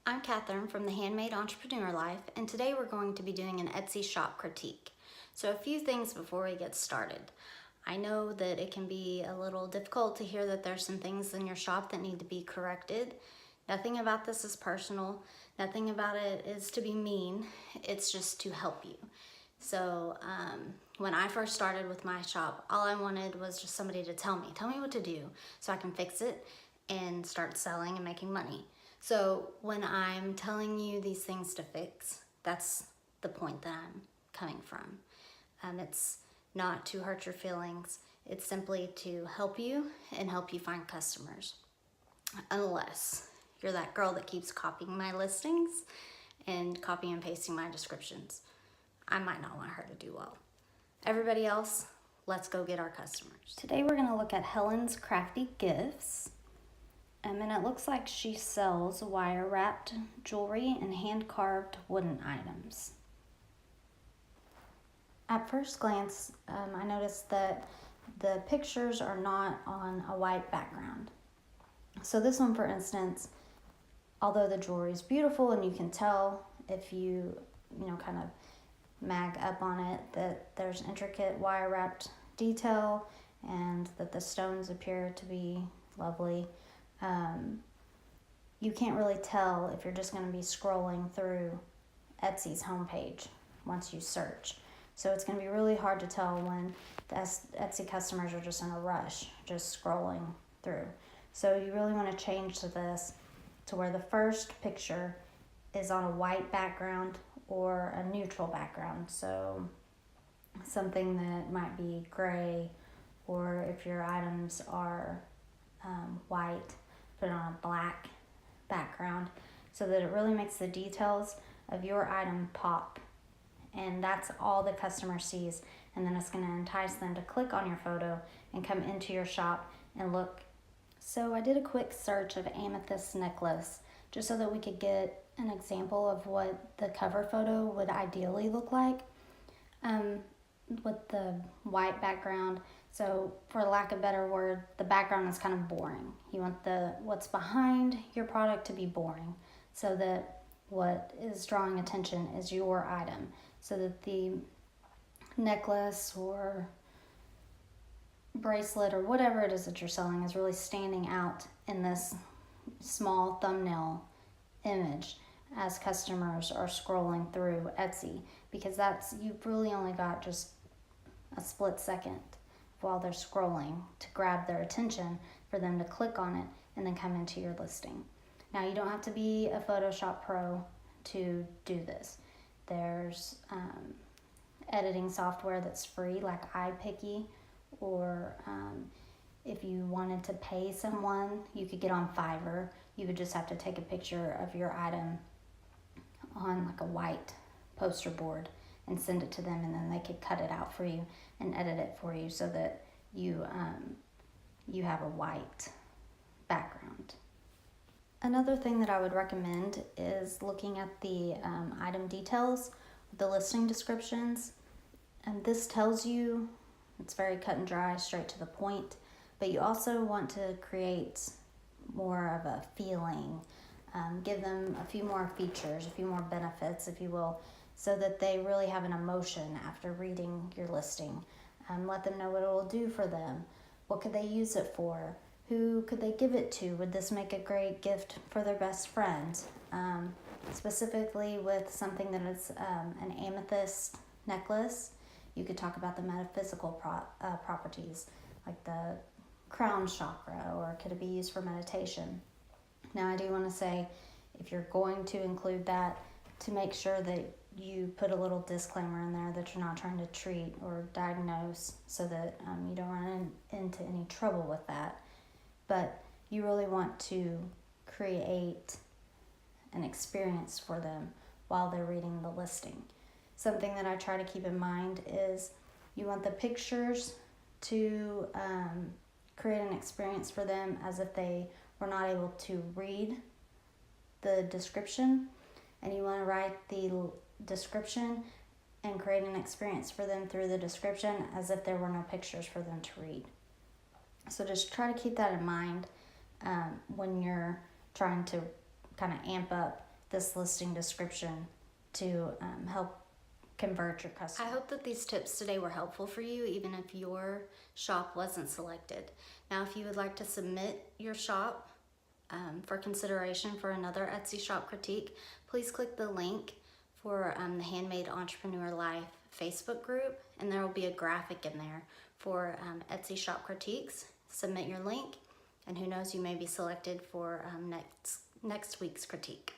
I'm Catherine from the Handmade Entrepreneur Life, and today we're going to be doing an Etsy shop critique. So a few things before we get started. I know that it can be a little difficult to hear that there's some things in your shop that need to be corrected. Nothing about this is personal. Nothing about it is to be mean. It's just to help you. So when I first started with my shop, all I wanted was just somebody to tell me what to do so I can fix it and start selling and making money. So when I'm telling you these things to fix, that's the point that I'm coming from. It's not to hurt your feelings. It's simply to help you and help you find customers. Unless you're that girl that keeps copying my listings and copying and pasting my descriptions. I might not want her to do well. Everybody else, let's go get our customers. Today we're gonna look at Helen's Crafty Gifts. And it looks like she sells wire-wrapped jewelry and hand-carved wooden items. At first glance, I noticed that the pictures are not on a white background. So this one, for instance, although the jewelry is beautiful and you can tell if you kind of mag up on it that there's intricate wire-wrapped detail and that the stones appear to be lovely. You can't really tell if you're just going to be scrolling through Etsy's homepage once you search. So it's going to be really hard to tell when the Etsy customers are just in a rush, just scrolling through. So you really want to change to this to where the first picture is on a white background or a neutral background. So something that might be gray, or if your items are white, put it on a black background so that it really makes the details of your item pop. And that's all the customer sees. And then it's going to entice them to click on your photo and come into your shop and look. So I did a quick search of amethyst necklace just so that we could get an example of what the cover photo would ideally look like with the white background. So for lack of a better word, the background is kind of boring. You want what's behind your product to be boring so that what is drawing attention is your item, so that the necklace or bracelet or whatever it is that you're selling is really standing out in this small thumbnail image as customers are scrolling through Etsy, because you've really only got just a split second while they're scrolling to grab their attention for them to click on it and then come into your listing. Now, you don't have to be a Photoshop pro to do this. There's editing software that's free, like iPicky, or if you wanted to pay someone, you could get on Fiverr. You would just have to take a picture of your item on like a white poster board and send it to them, and then they could cut it out for you and edit it for you so that you have a white background. Another thing that I would recommend is looking at the item details, the listing descriptions. And this tells you, it's very cut and dry, straight to the point, but you also want to create more of a feeling, give them a few more features, a few more benefits, if you will, so that they really have an emotion after reading your listing. Let them know what it will do for them. What could they use it for? Who could they give it to? Would this make a great gift for their best friend? Specifically with something that is an amethyst necklace, you could talk about the metaphysical properties, like the crown chakra, or could it be used for meditation? Now, I do want to say, if you're going to include that, to make sure that you put a little disclaimer in there that you're not trying to treat or diagnose, so that you don't run into any trouble with that. But you really want to create an experience for them while they're reading the listing. Something that I try to keep in mind is you want the pictures to create an experience for them as if they were not able to read the description, and you want to write the description and create an experience for them through the description as if there were no pictures for them to read. So just try to keep that in mind when you're trying to kind of amp up this listing description to help convert your customer. I hope that these tips today were helpful for you, even if your shop wasn't selected. Now, if you would like to submit your shop for consideration for another Etsy shop critique, please click the link for the Handmade Entrepreneur Life Facebook group, and there will be a graphic in there for Etsy shop critiques. Submit your link, and who knows, you may be selected for next week's critique.